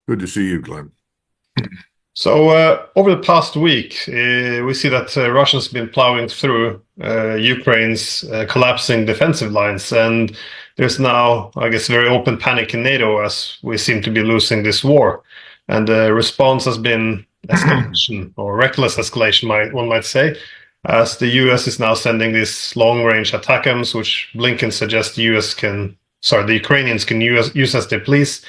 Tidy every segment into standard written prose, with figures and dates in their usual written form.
Good to see you, Glenn. So over the past week, we see that Russians have been plowing through Ukraine's collapsing defensive lines, and there's now, I guess, very open panic in NATO as we seem to be losing this war. And the response has been escalation or reckless escalation, one might say, as the US is now sending these long-range ATACMS, which Blinken suggests the Ukrainians can use as they please.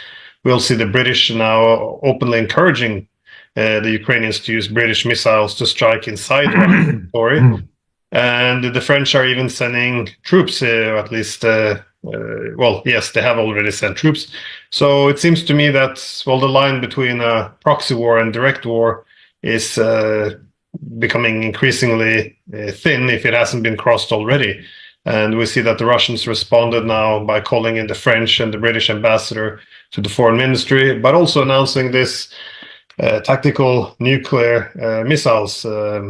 We'll see the British now openly encouraging the Ukrainians to use British missiles to strike inside Russian territory. And the French are even sending troops, at least, well, yes, they have already sent troops. So it seems to me that, well, the line between a proxy war and direct war is becoming increasingly thin if it hasn't been crossed already. And we see that the Russians responded now by calling in the French and the British ambassador to the foreign ministry, but also announcing this tactical nuclear missiles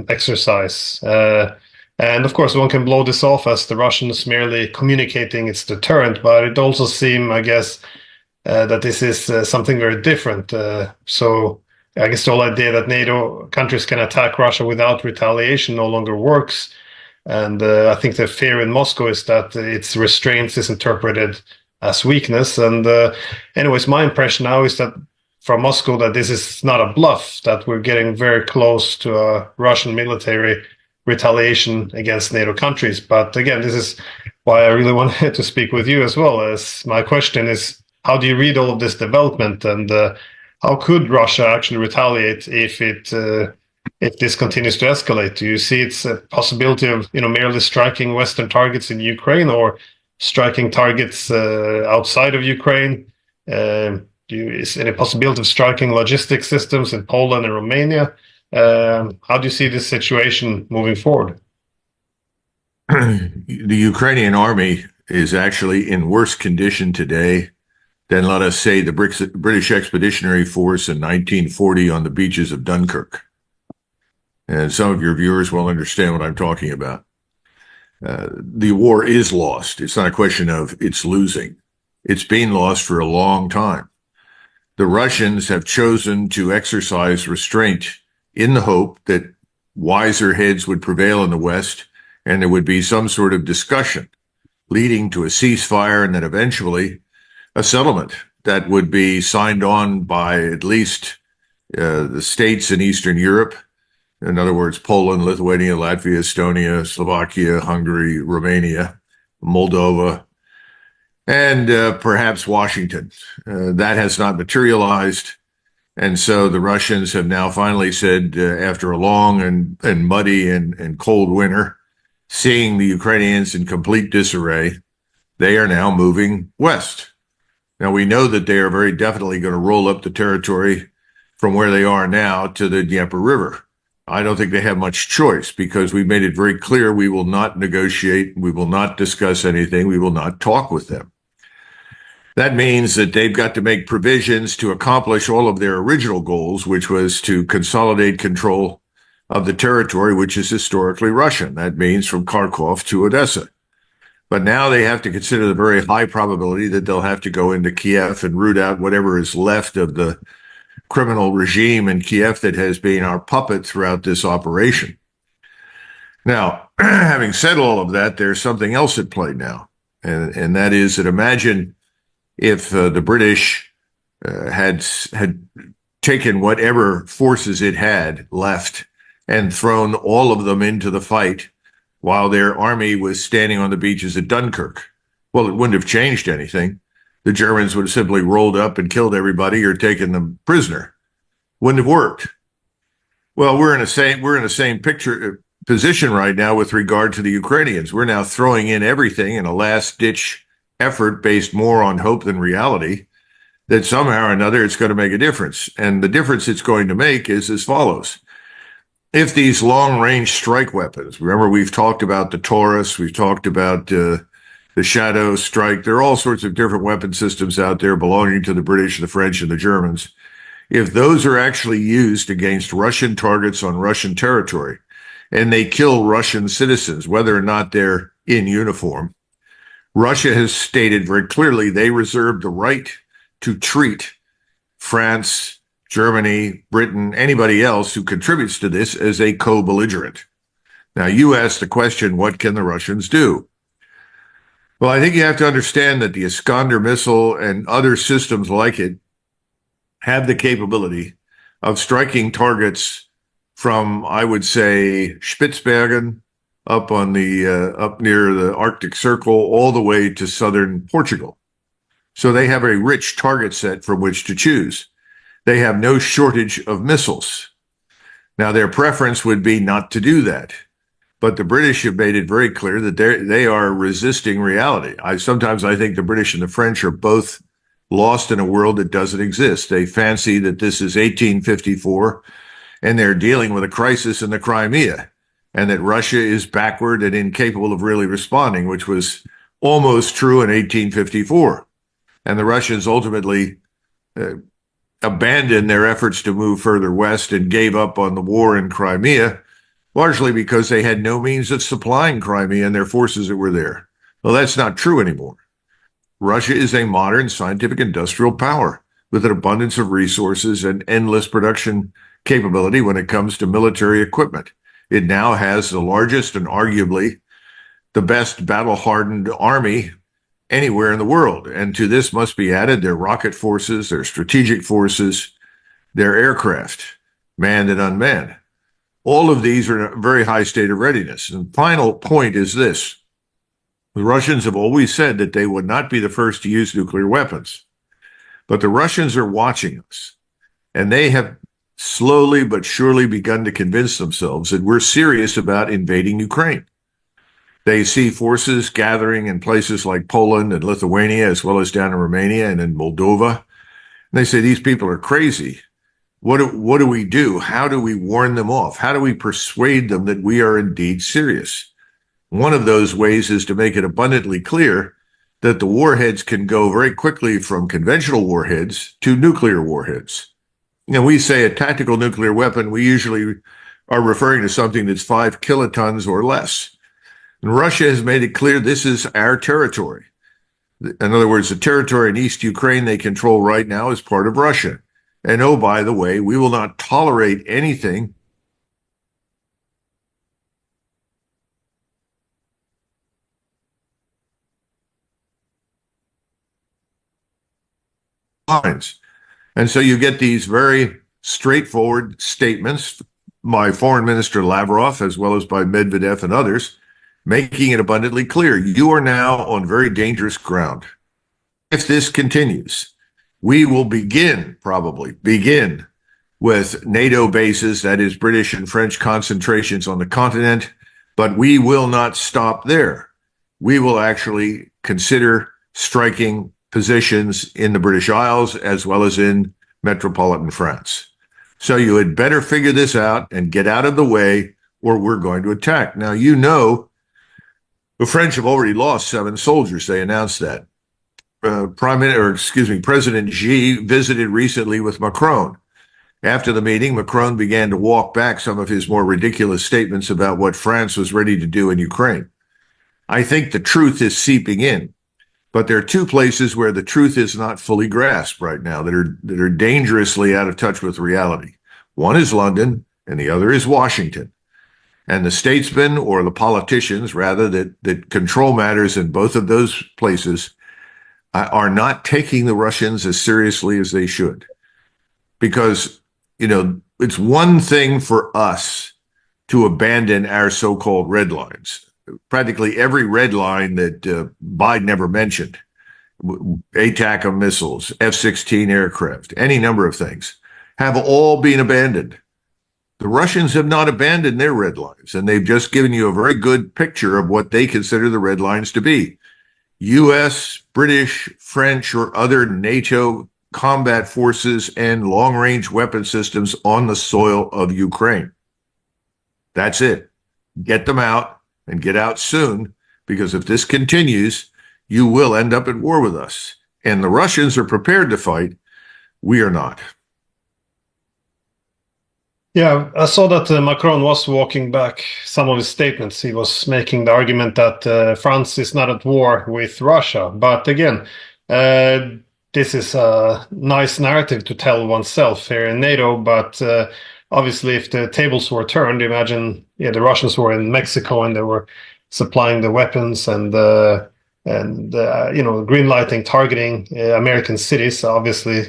exercise. And of course, one can blow this off as the Russians merely communicating its deterrent, but it also seems, I guess, that this is something very different. So I guess the whole idea that NATO countries can attack Russia without retaliation no longer works. And I think the fear in Moscow is that its restraints is interpreted as weakness. And anyways, my impression now is that from Moscow that this is not a bluff, that we're getting very close to a Russian military retaliation against NATO countries. But again, this is why I really wanted to speak with you as well. As my question is, how do you read all of this development, and how could Russia actually retaliate if this continues to escalate? Do you see it's a possibility of merely striking Western targets in Ukraine or striking targets outside of Ukraine? Is any possibility of striking logistic systems in Poland and Romania? How do you see this situation moving forward? The Ukrainian army is actually in worse condition today than, let us say, the British Expeditionary Force in 1940 on the beaches of Dunkirk. And some of your viewers will understand what I'm talking about. The war is lost. It's not a question of it's losing. It's been lost for a long time. The Russians have chosen to exercise restraint in the hope that wiser heads would prevail in the West and there would be some sort of discussion leading to a ceasefire and then eventually a settlement that would be signed on by at least the states in Eastern Europe. In other words, Poland, Lithuania, Latvia, Estonia, Slovakia, Hungary, Romania, Moldova, and perhaps Washington. That has not materialized. And so the Russians have now finally said, after a long and muddy and cold winter, seeing the Ukrainians in complete disarray, they are now moving west. Now, we know that they are very definitely going to roll up the territory from where they are now to the Dnieper River. I don't think they have much choice because we made it very clear we will not negotiate, we will not discuss anything, we will not talk with them. That means that they've got to make provisions to accomplish all of their original goals, which was to consolidate control of the territory, which is historically Russian. That means from Kharkov to Odessa. But now they have to consider the very high probability that they'll have to go into Kiev and root out whatever is left of the criminal regime in Kiev that has been our puppet throughout this operation. Now, having said all of that, there's something else at play now. And that is that imagine if the British had taken whatever forces it had left and thrown all of them into the fight while their army was standing on the beaches at Dunkirk. Well, it wouldn't have changed anything. The Germans would have simply rolled up and killed everybody or taken them prisoner. Wouldn't have worked. Well, we're in the same position right now with regard to the Ukrainians. We're now throwing in everything in a last-ditch effort based more on hope than reality that somehow or another it's going to make a difference. And the difference it's going to make is as follows. If these long-range strike weapons, remember we've talked about the Taurus, we've talked about the Shadow Strike, there are all sorts of different weapon systems out there belonging to the British, the French, and the Germans. If those are actually used against Russian targets on Russian territory, and they kill Russian citizens, whether or not they're in uniform, Russia has stated very clearly they reserve the right to treat France, Germany, Britain, anybody else who contributes to this as a co-belligerent. Now, you asked the question, what can the Russians do? Well, I think you have to understand that the Iskander missile and other systems like it have the capability of striking targets from, I would say, Spitsbergen up on the up near the Arctic Circle all the way to southern Portugal. So they have a rich target set from which to choose. They have no shortage of missiles. Now, their preference would be not to do that. But the British have made it very clear that they are resisting reality. Sometimes I think the British and the French are both lost in a world that doesn't exist. They fancy that this is 1854 and they're dealing with a crisis in the Crimea and that Russia is backward and incapable of really responding, which was almost true in 1854. And the Russians ultimately abandoned their efforts to move further west and gave up on the war in Crimea, largely because they had no means of supplying Crimea and their forces that were there. Well, that's not true anymore. Russia is a modern scientific industrial power with an abundance of resources and endless production capability when it comes to military equipment. It now has the largest and arguably the best battle-hardened army anywhere in the world. And to this must be added their rocket forces, their strategic forces, their aircraft, manned and unmanned. All of these are in a very high state of readiness. And the final point is this. The Russians have always said that they would not be the first to use nuclear weapons. But the Russians are watching us. And they have slowly but surely begun to convince themselves that we're serious about invading Ukraine. They see forces gathering in places like Poland and Lithuania, as well as down in Romania and in Moldova. And they say, these people are crazy. What do we do? How do we warn them off? How do we persuade them that we are indeed serious? One of those ways is to make it abundantly clear that the warheads can go very quickly from conventional warheads to nuclear warheads. And we say a tactical nuclear weapon, we usually are referring to something that's 5 kilotons or less. And Russia has made it clear this is our territory. In other words, the territory in East Ukraine they control right now is part of Russia. And oh, by the way, we will not tolerate anything lines. And so you get these very straightforward statements by Foreign Minister Lavrov, as well as by Medvedev and others, making it abundantly clear you are now on very dangerous ground. If this continues, we will probably begin with NATO bases, that is British and French concentrations on the continent, but we will not stop there. We will actually consider striking positions in the British Isles as well as in metropolitan France. So you had better figure this out and get out of the way or we're going to attack. Now, you know, the French have already lost 7 soldiers. They announced that. President Xi visited recently with Macron. After the meeting, Macron began to walk back some of his more ridiculous statements about what France was ready to do in Ukraine. I think the truth is seeping in, but there are 2 places where the truth is not fully grasped right now that are dangerously out of touch with reality. One is London, and the other is Washington. And the statesmen, or the politicians, rather, that control matters in both of those places are not taking the Russians as seriously as they should. Because, you know, it's one thing for us to abandon our so-called red lines. Practically every red line that Biden ever mentioned, ATACMS missiles, F-16 aircraft, any number of things, have all been abandoned. The Russians have not abandoned their red lines, and they've just given you a very good picture of what they consider the red lines to be. U.S., British, French, or other NATO combat forces and long-range weapon systems on the soil of Ukraine. That's it. Get them out and get out soon, because if this continues, you will end up at war with us. And the Russians are prepared to fight. We are not. Yeah, I saw that Macron was walking back some of his statements. He was making the argument that France is not at war with Russia. But again, this is a nice narrative to tell oneself here in NATO, but obviously, if the tables were turned, imagine the Russians were in Mexico and they were supplying the weapons and green lighting, targeting American cities. Obviously,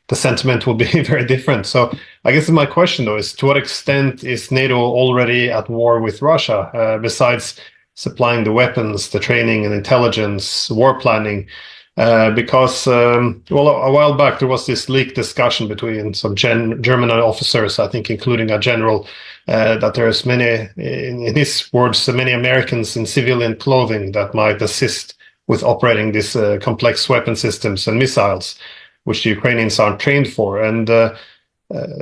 the sentiment will be very different. So, I guess my question though is, to what extent is NATO already at war with Russia, besides supplying the weapons, the training and intelligence, war planning? Because well, a while back there was this leaked discussion between some German officers, I think, including a general, that there's many, in his words, many Americans in civilian clothing that might assist with operating these complex weapon systems and missiles, which the Ukrainians aren't trained for. And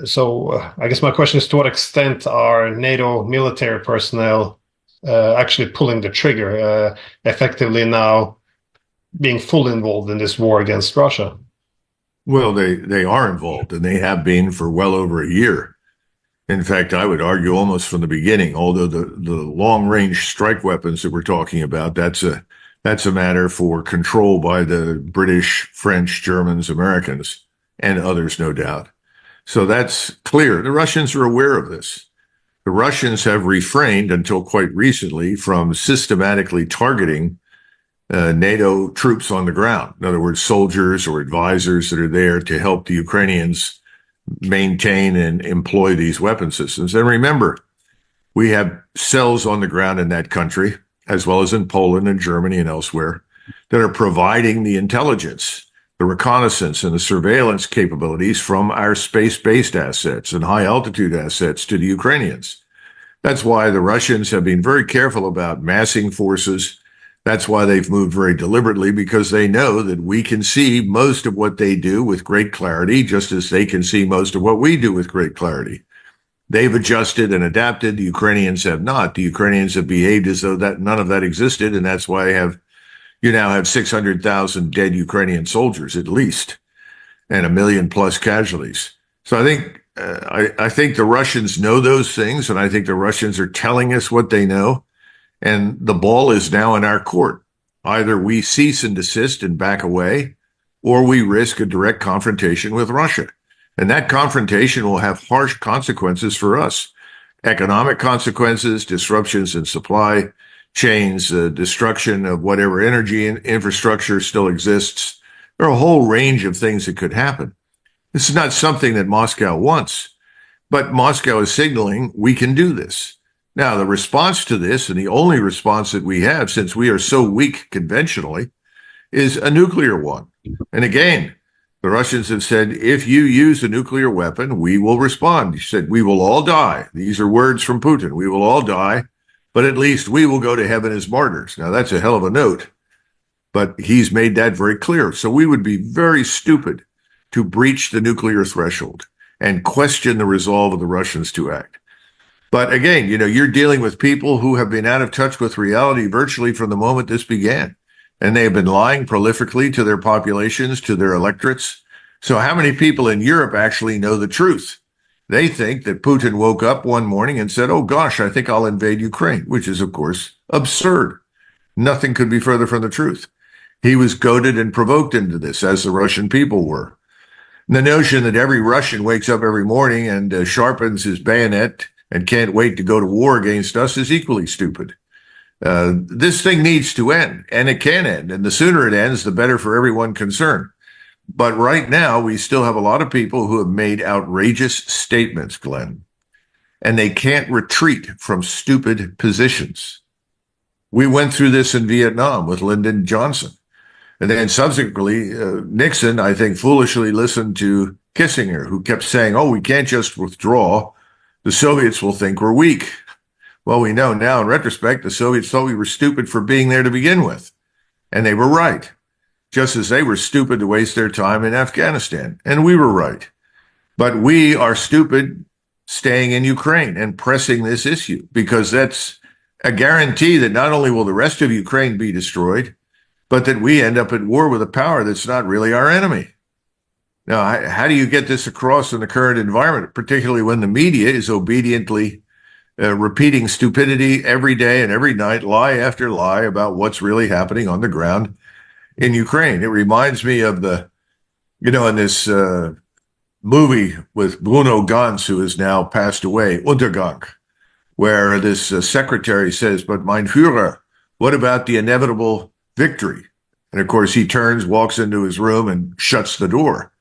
so I guess my question is, to what extent are NATO military personnel actually pulling the trigger effectively now, being fully involved in this war against Russia? Well, they are involved, and they have been for well over a year. In fact, I would argue almost from the beginning, although the long-range strike weapons that we're talking about, that's a matter for control by the British, French, Germans, Americans, and others, no doubt. So that's clear. The Russians are aware of this. The Russians have refrained until quite recently from systematically targeting NATO troops on the ground. In other words, soldiers or advisors that are there to help the Ukrainians maintain and employ these weapon systems. And remember, we have cells on the ground in that country, as well as in Poland and Germany and elsewhere, that are providing the intelligence, the reconnaissance, and the surveillance capabilities from our space-based assets and high-altitude assets to the Ukrainians. That's why the Russians have been very careful about massing forces. That's why they've moved very deliberately, because they know that we can see most of what they do with great clarity, just as they can see most of what we do with great clarity. They've adjusted and adapted. The Ukrainians have not. The Ukrainians have behaved as though that none of that existed, and that's why you now have 600,000 dead Ukrainian soldiers at least, and 1 million plus casualties. So I think the Russians know those things, and I think the Russians are telling us what they know. And the ball is now in our court. Either we cease and desist and back away, or we risk a direct confrontation with Russia. And that confrontation will have harsh consequences for us. Economic consequences, disruptions in supply chains, destruction of whatever energy infrastructure still exists. There are a whole range of things that could happen. This is not something that Moscow wants, but Moscow is signaling we can do this. Now, the response to this, and the only response that we have, since we are so weak conventionally, is a nuclear one. And again, the Russians have said, if you use a nuclear weapon, we will respond. He said, we will all die. These are words from Putin. We will all die, but at least we will go to heaven as martyrs. Now, that's a hell of a note, but he's made that very clear. So we would be very stupid to breach the nuclear threshold and question the resolve of the Russians to act. But again, you're dealing with people who have been out of touch with reality virtually from the moment this began. And they have been lying prolifically to their populations, to their electorates. So how many people in Europe actually know the truth? They think that Putin woke up one morning and said, oh gosh, I think I'll invade Ukraine, which is, of course, absurd. Nothing could be further from the truth. He was goaded and provoked into this, as the Russian people were. And the notion that every Russian wakes up every morning and sharpens his bayonet and can't wait to go to war against us is equally stupid. This thing needs to end, and it can end. And the sooner it ends, the better for everyone concerned. But right now, we still have a lot of people who have made outrageous statements, Glenn, and they can't retreat from stupid positions. We went through this in Vietnam with Lyndon Johnson. And then subsequently, Nixon, I think, foolishly listened to Kissinger, who kept saying, oh, we can't just withdraw. The Soviets will think we're weak. Well, we know now in retrospect, the Soviets thought we were stupid for being there to begin with. And they were right, just as they were stupid to waste their time in Afghanistan. And we were right. But we are stupid staying in Ukraine and pressing this issue, because that's a guarantee that not only will the rest of Ukraine be destroyed, but that we end up at war with a power that's not really our enemy. Now, how do you get this across in the current environment, particularly when the media is obediently repeating stupidity every day and every night, lie after lie about what's really happening on the ground in Ukraine? It reminds me of the In this movie with Bruno Ganz, who has now passed away, Untergang, where this secretary says, "But mein Führer, what about the inevitable victory?" And of course, he turns, walks into his room, and shuts the door.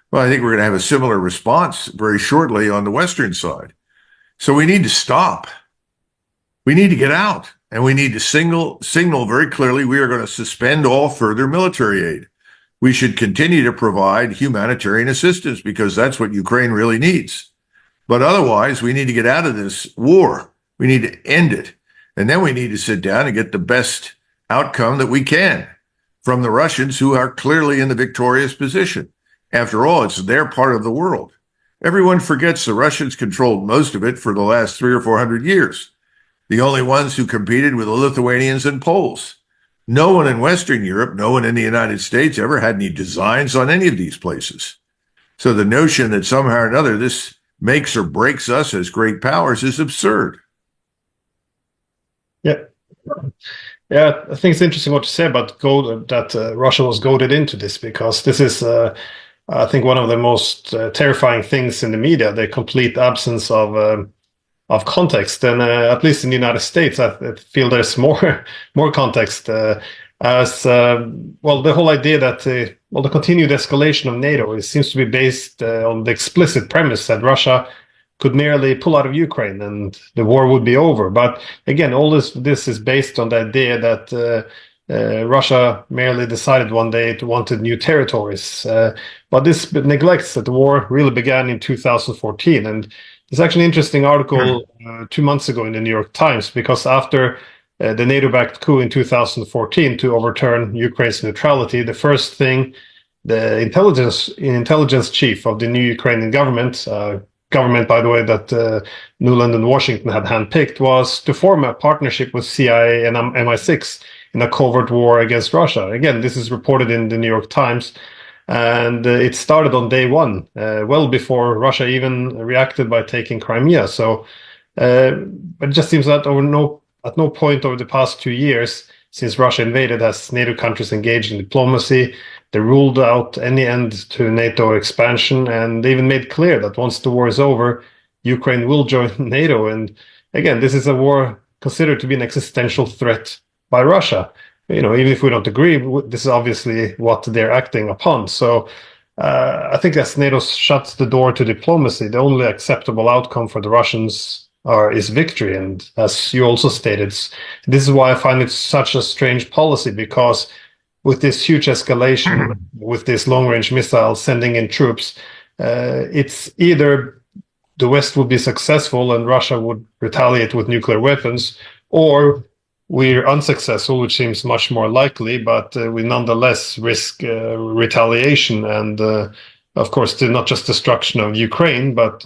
Well, I think we're going to have a similar response very shortly on the Western side. So we need to stop. We need to get out, and we need to signal very clearly we are going to suspend all further military aid. We should continue to provide humanitarian assistance because that's what Ukraine really needs. But otherwise, we need to get out of this war. We need to end it. And then we need to sit down and get the best outcome that we can from the Russians, who are clearly in the victorious position. After all, it's their part of the world. Everyone forgets the Russians controlled most of it for the last 300 or 400 years. The only ones who competed were the Lithuanians and Poles. No one in Western Europe, no one in the United States ever had any designs on any of these places. So the notion that somehow or another this makes or breaks us as great powers is absurd. Yeah. Yeah, I think it's interesting what you say about that Russia was goaded into this, because this is, I think, one of the most terrifying things in the media, the complete absence of context. And at least in the United States, I feel there's more context. As well, the whole idea that the continued escalation of NATO seems to be based on the explicit premise that Russia could merely pull out of Ukraine and the war would be over. But again, all this is based on the idea that Russia merely decided one day it wanted new territories. But this neglects that the war really began in 2014. And there's actually an interesting article 2 months ago in the New York Times, because after the NATO-backed coup in 2014 to overturn Ukraine's neutrality, the first thing the intelligence chief of the new Ukrainian government, by the way, that Nuland and Washington had handpicked, was to form a partnership with CIA and MI6 in a covert war against Russia. Again, this is reported in the New York Times, and it started on day one, well before Russia even reacted by taking Crimea. So it just seems that at no point over the past 2 years since Russia invaded has NATO countries engaged in diplomacy. They ruled out any end to NATO expansion, and they even made clear that once the war is over, Ukraine will join NATO. And again, this is a war considered to be an existential threat by Russia. Even if we don't agree, this is obviously what they're acting upon. So I think as NATO shuts the door to diplomacy, the only acceptable outcome for the Russians is victory. And as you also stated, this is why I find it such a strange policy, because with this huge escalation, with this long-range missile sending in troops, it's either the West would be successful and Russia would retaliate with nuclear weapons, or we're unsuccessful, which seems much more likely, but we nonetheless risk retaliation and, of course, not just destruction of Ukraine, but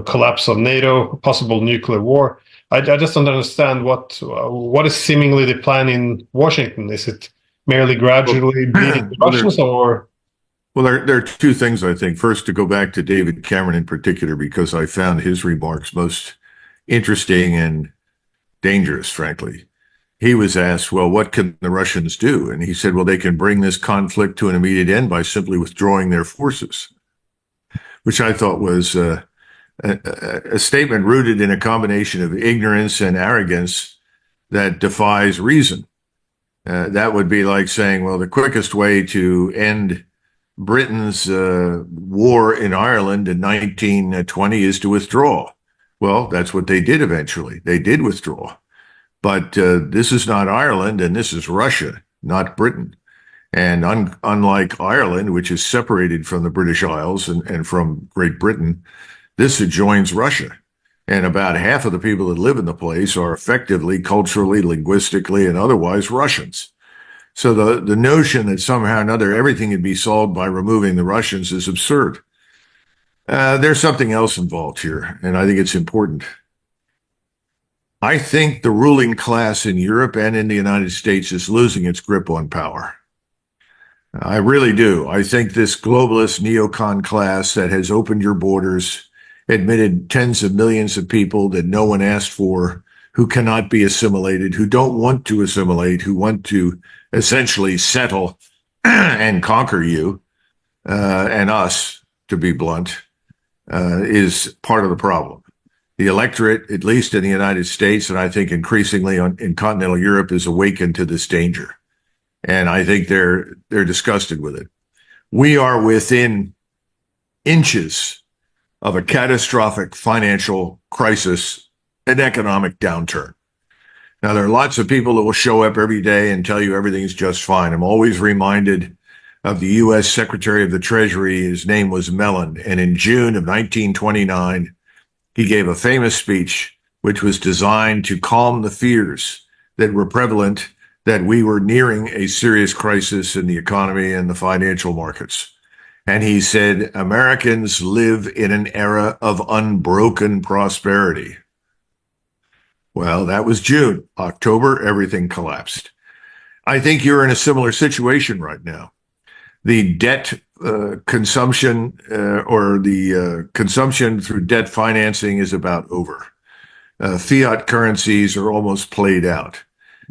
collapse of NATO, possible nuclear war. I just don't understand what is seemingly the plan in Washington. Is it merely gradually beating the Russians, or? Well, there are two things, I think. First, to go back to David Cameron in particular, because I found his remarks most interesting and dangerous, frankly. He was asked, well, what can the Russians do? And he said, well, they can bring this conflict to an immediate end by simply withdrawing their forces, which I thought was a statement rooted in a combination of ignorance and arrogance that defies reason. That would be like saying, well, the quickest way to end Britain's war in Ireland in 1920 is to withdraw. Well, that's what they did eventually. They did withdraw. But this is not Ireland, and this is Russia, not Britain. And unlike Ireland, which is separated from the British Isles and from Great Britain, this adjoins Russia. And about half of the people that live in the place are effectively, culturally, linguistically, and otherwise Russians. So the notion that somehow or another everything can be solved by removing the Russians is absurd. There's something else involved here, and I think it's important. I think the ruling class in Europe and in the United States is losing its grip on power. I really do. I think this globalist neocon class that has opened your borders, admitted tens of millions of people that no one asked for, who cannot be assimilated, who don't want to assimilate, who want to essentially settle and conquer you. and us, to be blunt, is part of the problem. The electorate, at least in the United States, and I think increasingly in continental Europe, is awakened to this danger. And I think they're disgusted with it. We are within inches of a catastrophic financial crisis and economic downturn. Now, there are lots of people that will show up every day and tell you everything's just fine. I'm always reminded of the U.S. Secretary of the Treasury. His name was Mellon. And in June of 1929, he gave a famous speech, which was designed to calm the fears that were prevalent that we were nearing a serious crisis in the economy and the financial markets. And he said, Americans live in an era of unbroken prosperity. Well, that was June. October, everything collapsed. I think you're in a similar situation right now. The debt consumption consumption through debt financing is about over. Fiat currencies are almost played out.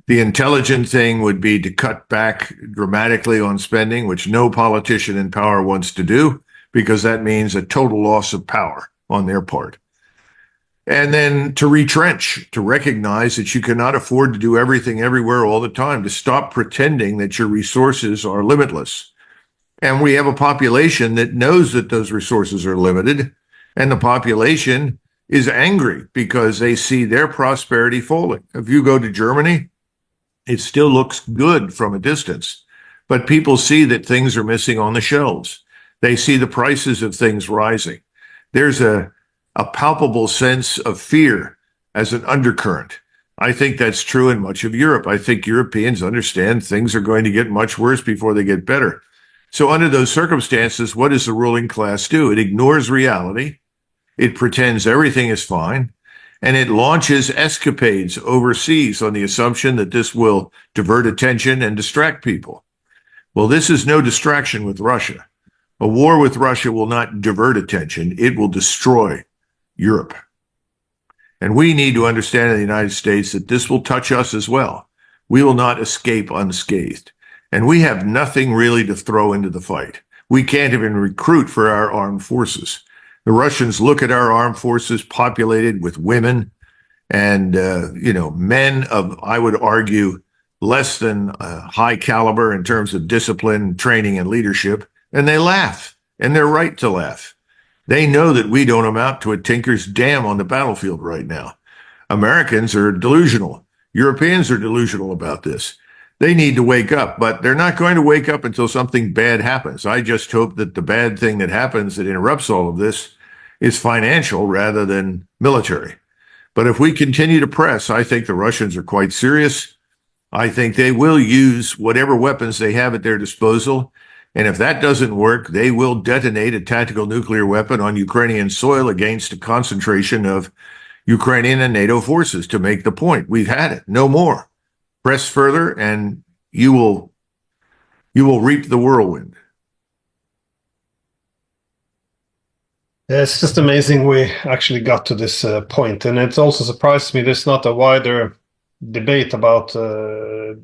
The intelligent thing would be to cut back dramatically on spending, which no politician in power wants to do, because that means a total loss of power on their part. And then to retrench, to recognize that you cannot afford to do everything everywhere all the time, to stop pretending that your resources are limitless. And we have a population that knows that those resources are limited, and the population is angry because they see their prosperity falling. If you go to Germany, it still looks good from a distance, but people see that things are missing on the shelves. They see the prices of things rising. There's a palpable sense of fear as an undercurrent. I think that's true in much of Europe. I think Europeans understand things are going to get much worse before they get better. So under those circumstances, what does the ruling class do? It ignores reality. It pretends everything is fine. And it launches escapades overseas on the assumption that this will divert attention and distract people. Well, this is no distraction with Russia. A war with Russia will not divert attention. It will destroy Europe. And we need to understand in the United States that this will touch us as well. We will not escape unscathed. And we have nothing really to throw into the fight. We can't even recruit for our armed forces. The Russians look at our armed forces populated with women and, men of, I would argue, less than high caliber in terms of discipline, training, and leadership, and they laugh, and they're right to laugh. They know that we don't amount to a tinker's dam on the battlefield right now. Americans are delusional. Europeans are delusional about this. They need to wake up, but they're not going to wake up until something bad happens. I just hope that the bad thing that happens that interrupts all of this is financial rather than military. But if we continue to press, I think the Russians are quite serious. I think they will use whatever weapons they have at their disposal. And if that doesn't work, they will detonate a tactical nuclear weapon on Ukrainian soil against a concentration of Ukrainian and NATO forces to make the point. We've had it. No more. Press further and you will reap the whirlwind. It's just amazing we actually got to this point. And it also surprised me there's not a wider debate about the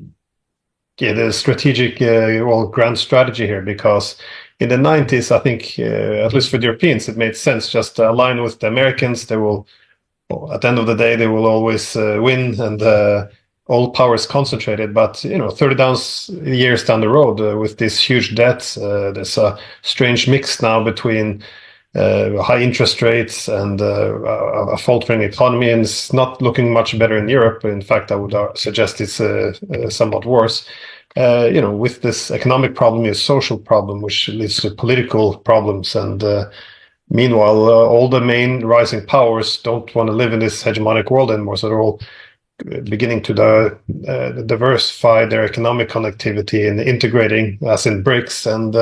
strategic, grand strategy here, because in the 90s, I think, at least for the Europeans, it made sense just to align with the Americans. They will, at the end of the day, they will always win, and all power is concentrated. But 30 years down the road, with these huge debts, there's a strange mix now between high interest rates and a faltering economy, and it's not looking much better in Europe. In fact, I would suggest it's somewhat worse. With this economic problem, is social problem, which leads to political problems. And meanwhile, all the main rising powers don't want to live in this hegemonic world anymore, so they're all beginning to diversify their economic connectivity and integrating, as in BRICS, and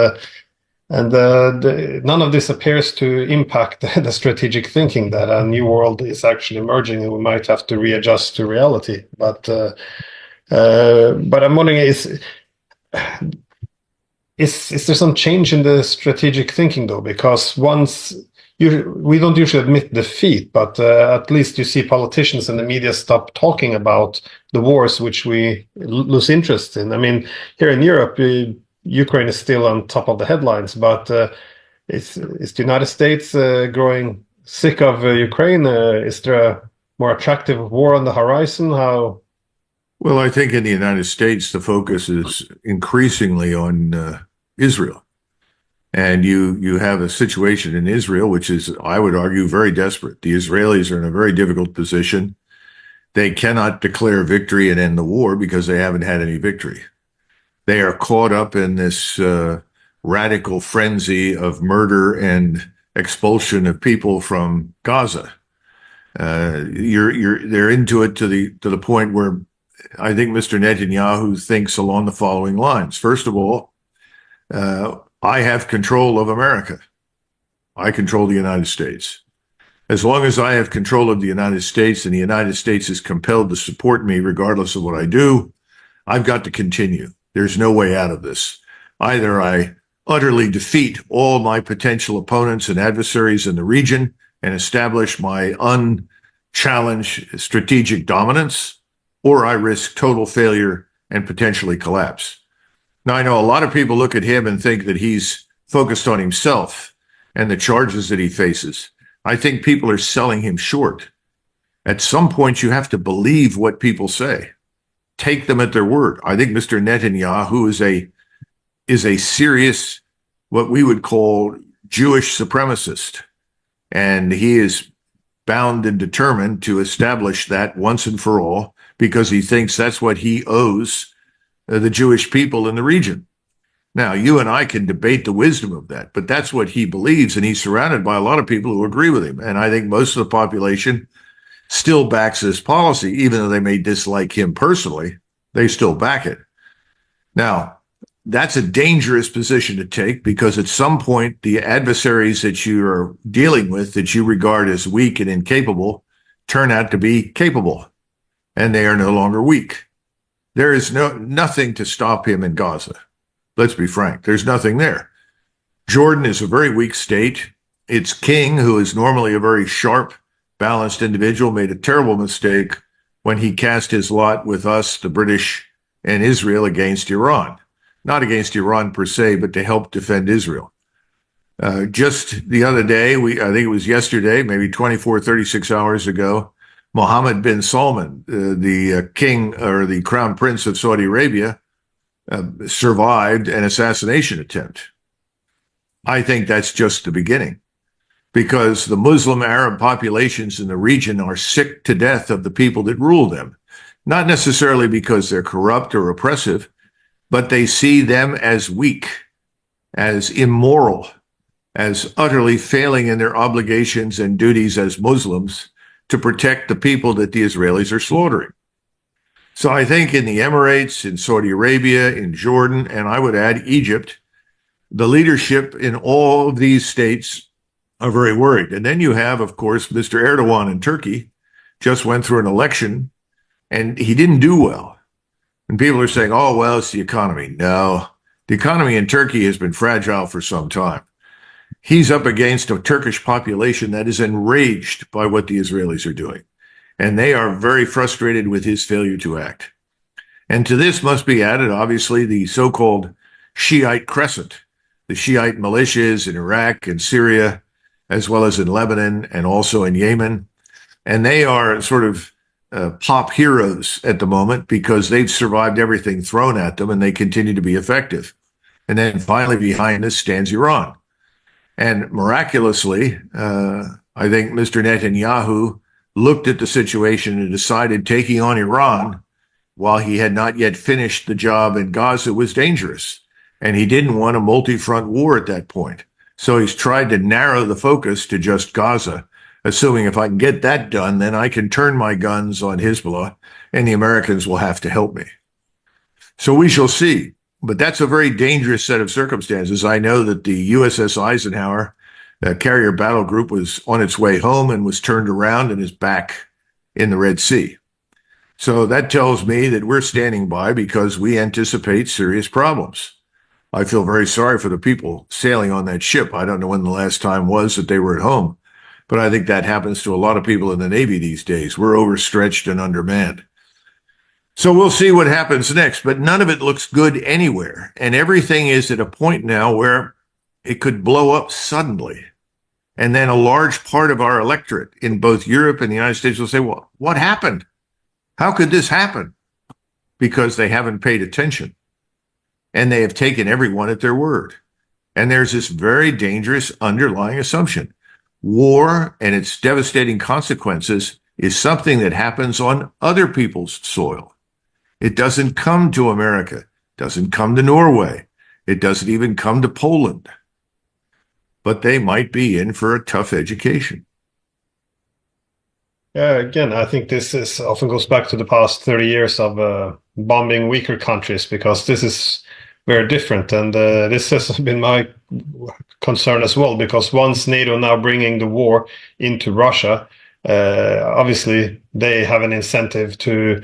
none of this appears to impact the strategic thinking that a new world is actually emerging, and we might have to readjust to reality. But I'm wondering, is there some change in the strategic thinking, though? Because we don't usually admit defeat, but at least you see politicians and the media stop talking about the wars which we lose interest in. I mean, here in Europe, Ukraine is still on top of the headlines, but is the United States growing sick of Ukraine? Is there a more attractive war on the horizon? How? Well, I think in the United States, the focus is increasingly on Israel. And you have a situation in Israel, which is, I would argue, very desperate. The Israelis are in a very difficult position. They cannot declare victory and end the war because they haven't had any victory. They are caught up in this radical frenzy of murder and expulsion of people from Gaza. They're into it to the point where I think Mr. Netanyahu thinks along the following lines. First of all, I have control of America. I control the United States. As long as I have control of the United States and the United States is compelled to support me regardless of what I do, I've got to continue. There's no way out of this. Either I utterly defeat all my potential opponents and adversaries in the region and establish my unchallenged strategic dominance, or I risk total failure and potentially collapse. Now, I know a lot of people look at him and think that he's focused on himself and the charges that he faces. I think people are selling him short. At some point, you have to believe what people say. Take them at their word. I think Mr. Netanyahu is a serious, what we would call Jewish supremacist. And he is bound and determined to establish that once and for all, because he thinks that's what he owes the Jewish people in the region. Now, you and I can debate the wisdom of that, but that's what he believes, and he's surrounded by a lot of people who agree with him. And I think most of the population still backs this policy, even though they may dislike him personally, they still back it. Now, that's a dangerous position to take, because at some point, the adversaries that you are dealing with, that you regard as weak and incapable, turn out to be capable, and they are no longer weak. There is nothing to stop him in Gaza. Let's be frank. There's nothing there. Jordan is a very weak state. Its king, who is normally a very sharp, balanced individual, made a terrible mistake when he cast his lot with us, the British and Israel, against Iran. Not against Iran per se, but to help defend Israel. Just the other day, I think it was yesterday, maybe 24, 36 hours ago, Mohammed bin Salman, the king or the crown prince of Saudi Arabia, survived an assassination attempt. I think that's just the beginning, because the Muslim Arab populations in the region are sick to death of the people that rule them, not necessarily because they're corrupt or oppressive, but they see them as weak, as immoral, as utterly failing in their obligations and duties as Muslims to protect the people that the Israelis are slaughtering. So I think in the Emirates, in Saudi Arabia, in Jordan, and I would add Egypt, the leadership in all of these states are very worried. And then you have, of course, Mr. Erdogan in Turkey, just went through an election, and he didn't do well. And people are saying, oh, well, it's the economy. No, the economy in Turkey has been fragile for some time. He's up against a Turkish population that is enraged by what the Israelis are doing. And they are very frustrated with his failure to act. And to this must be added, obviously, the so-called Shiite crescent, the Shiite militias in Iraq and Syria, as well as in Lebanon and also in Yemen. And they are sort of pop heroes at the moment because they've survived everything thrown at them and they continue to be effective. And then finally behind this stands Iran. And miraculously, I think Mr. Netanyahu looked at the situation and decided taking on Iran while he had not yet finished the job in Gaza was dangerous. And he didn't want a multi-front war at that point. So he's tried to narrow the focus to just Gaza, assuming if I can get that done, then I can turn my guns on Hezbollah and the Americans will have to help me. So we shall see. But that's a very dangerous set of circumstances. I know that the USS Eisenhower carrier battle group was on its way home and was turned around and is back in the Red Sea. So that tells me that we're standing by because we anticipate serious problems. I feel very sorry for the people sailing on that ship. I don't know when the last time was that they were at home, but I think that happens to a lot of people in the Navy these days. We're overstretched and undermanned. So we'll see what happens next, but none of it looks good anywhere. And everything is at a point now where it could blow up suddenly. And then a large part of our electorate in both Europe and the United States will say, well, what happened? How could this happen? Because they haven't paid attention. And they have taken everyone at their word. And there's this very dangerous underlying assumption. War and its devastating consequences is something that happens on other people's soil. It doesn't come to America, it doesn't come to Norway, it doesn't even come to Poland. But they might be in for a tough education. Yeah, again, I think this often goes back to the past 30 years of bombing weaker countries, because this is very different. And this has been my concern as well, because once NATO now bringing the war into Russia, obviously they have an incentive to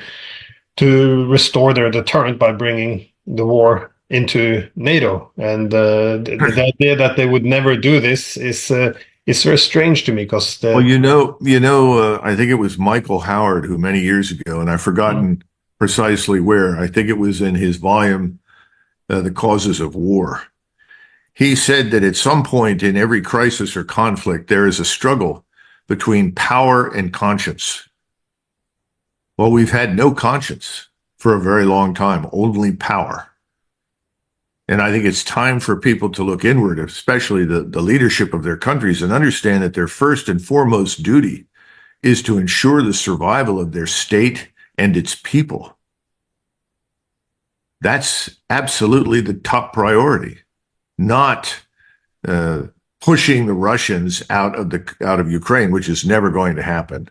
restore their deterrent by bringing the war into NATO. And the idea that they would never do this is very strange to me, because well, I think it was Michael Howard who many years ago, and I've forgotten precisely where, I think it was in his volume, The Causes of War. He said that at some point in every crisis or conflict, there is a struggle between power and conscience. Well, we've had no conscience for a very long time, only power. And I think it's time for people to look inward, especially the leadership of their countries, and understand that their first and foremost duty is to ensure the survival of their state and its people. That's absolutely the top priority, not pushing the Russians out of Ukraine, which is never going to happen,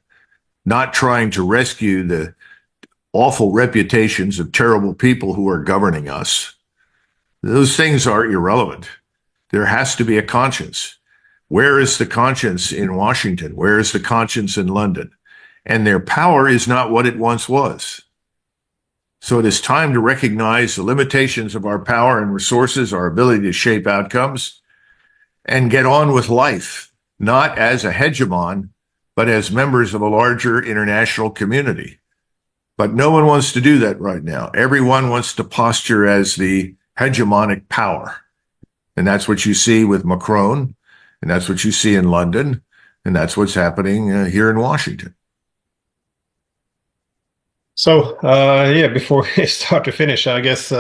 not trying to rescue the awful reputations of terrible people who are governing us. Those things are irrelevant. There has to be a conscience. Where is the conscience in Washington? Where is the conscience in London? And their power is not what it once was. So it is time to recognize the limitations of our power and resources, our ability to shape outcomes, and get on with life, not as a hegemon, but as members of a larger international community. But no one wants to do that right now. Everyone wants to posture as the hegemonic power. And that's what you see with Macron, and that's what you see in London, and that's what's happening here in Washington. So, before we start to finish, I guess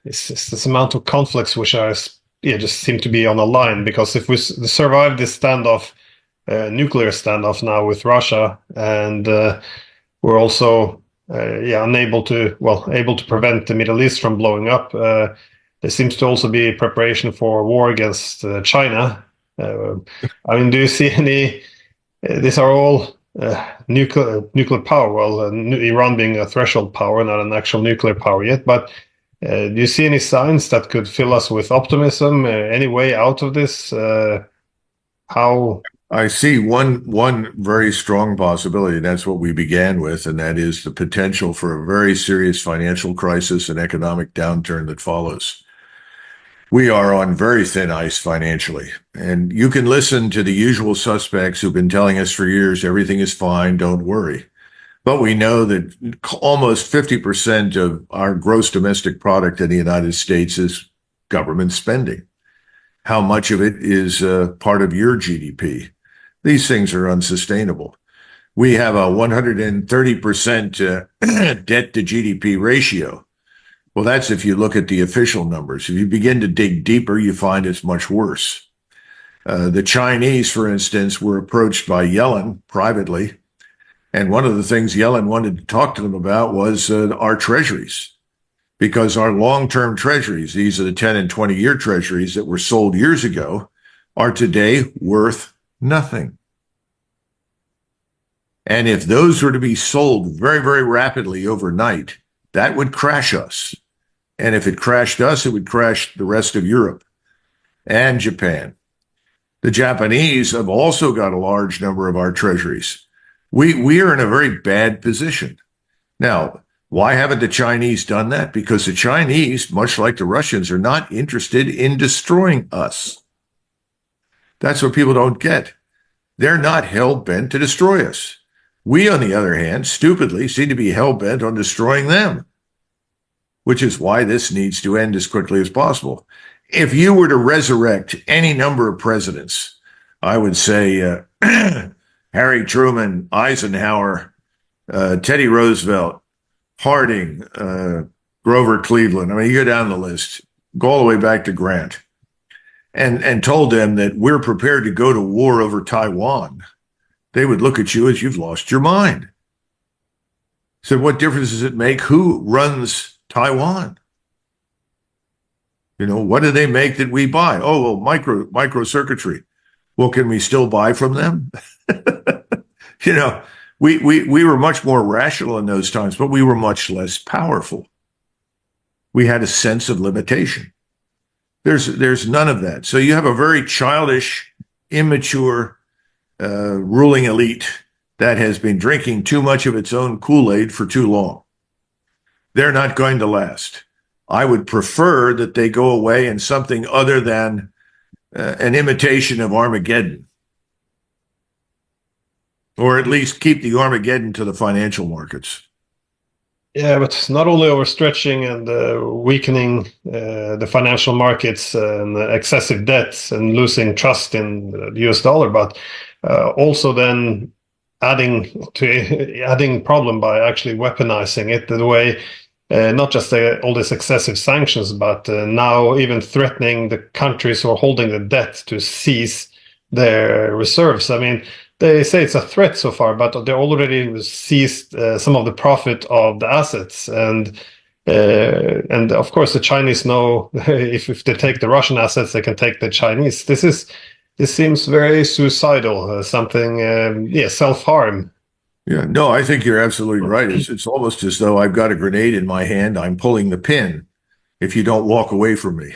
it's this amount of conflicts which are just seem to be on a line, because if we survive this standoff, nuclear standoff now with Russia, and we're also able to prevent the Middle East from blowing up, there seems to also be preparation for a war against China. I mean, do you see any? These are all nuclear power. Well, Iran being a threshold power, not an actual nuclear power yet. But do you see any signs that could fill us with optimism? Any way out of this? How? I see one very strong possibility, and that's what we began with, and that is the potential for a very serious financial crisis and economic downturn that follows. We are on very thin ice financially, and you can listen to the usual suspects who've been telling us for years, everything is fine, don't worry. But we know that almost 50% of our gross domestic product in the United States is government spending. How much of it is part of your GDP? These things are unsustainable. We have a 130% debt to GDP ratio. Well, that's if you look at the official numbers. If you begin to dig deeper, you find it's much worse. The Chinese, for instance, were approached by Yellen privately. And one of the things Yellen wanted to talk to them about was our treasuries. Because our long-term treasuries, these are the 10 and 20-year treasuries that were sold years ago, are today worth nothing. And if those were to be sold very, very rapidly overnight, that would crash us. And if it crashed us, it would crash the rest of Europe and Japan. The Japanese have also got a large number of our treasuries. We are in a very bad position. Now, why haven't the Chinese done that? Because the Chinese, much like the Russians, are not interested in destroying us. That's what people don't get. They're not hell-bent to destroy us. We, on the other hand, stupidly seem to be hell-bent on destroying them, which is why this needs to end as quickly as possible. If you were to resurrect any number of presidents, I would say Harry Truman, Eisenhower, Teddy Roosevelt, Harding, Grover Cleveland. I mean, you go down the list, go all the way back to Grant, and told them that we're prepared to go to war over Taiwan, they would look at you as you've lost your mind. So what difference does it make who runs Taiwan? You know, what do they make that we buy? Oh, well, microcircuitry. Well, can we still buy from them? You know, we were much more rational in those times, but we were much less powerful. We had a sense of limitation. There's none of that. So you have a very childish, immature, ruling elite that has been drinking too much of its own Kool-Aid for too long. They're not going to last. I would prefer that they go away in something other than an imitation of Armageddon, or at least keep the Armageddon to the financial markets. Yeah, but not only overstretching and weakening the financial markets and excessive debts and losing trust in the US dollar, but also then adding problem by actually weaponizing it the way, not just all these excessive sanctions, but now even threatening the countries who are holding the debt to seize their reserves. I mean, they say it's a threat so far, but they already seized some of the profit of the assets, and of course the Chinese know if they take the Russian assets, they can take the Chinese. This seems very suicidal, something, self-harm. Yeah, no, I think you're absolutely right. It's almost as though I've got a grenade in my hand. I'm pulling the pin. If you don't walk away from me,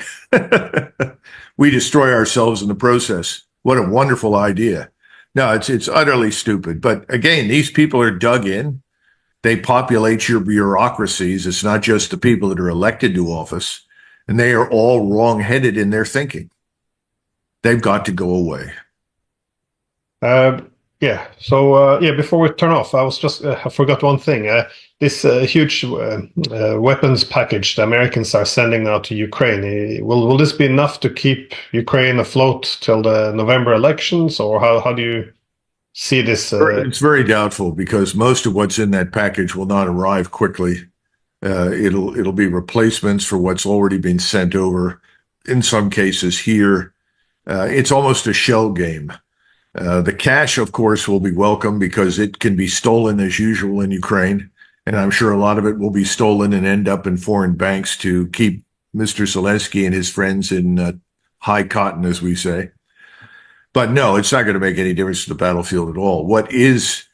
we destroy ourselves in the process. What a wonderful idea. No, it's utterly stupid. But again, these people are dug in. They populate your bureaucracies. It's not just the people that are elected to office, and they are all wrong-headed in their thinking. They've got to go away. Before we turn off, I forgot one thing. This huge weapons package the Americans are sending now to Ukraine, will this be enough to keep Ukraine afloat till the November elections, or how do you see this? It's very doubtful, because most of what's in that package will not arrive quickly. It'll be replacements for what's already been sent over, in some cases here. It's almost a shell game. The cash, of course, will be welcome because it can be stolen as usual in Ukraine. And I'm sure a lot of it will be stolen and end up in foreign banks to keep Mr. Zelensky and his friends in high cotton, as we say. But no, it's not going to make any difference to the battlefield at all. What is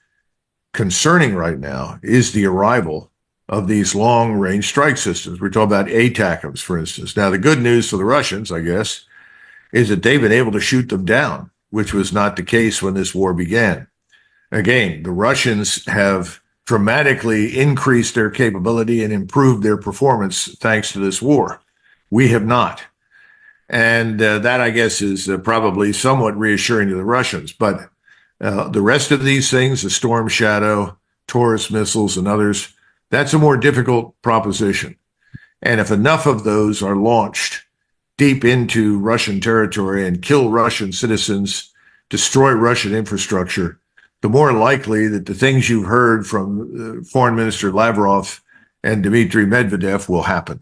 concerning right now is the arrival of these long-range strike systems. We're talking about ATACMS, for instance. Now, the good news for the Russians, I guess, is that they've been able to shoot them down, which was not the case when this war began. Again, the Russians have dramatically increased their capability and improved their performance thanks to this war. We have not. And that, I guess, is probably somewhat reassuring to the Russians. But the rest of these things, the Storm Shadow, Taurus missiles, and others, that's a more difficult proposition. And if enough of those are launched deep into Russian territory and kill Russian citizens, destroy Russian infrastructure, the more likely that the things you've heard from Foreign Minister Lavrov and Dmitry Medvedev will happen.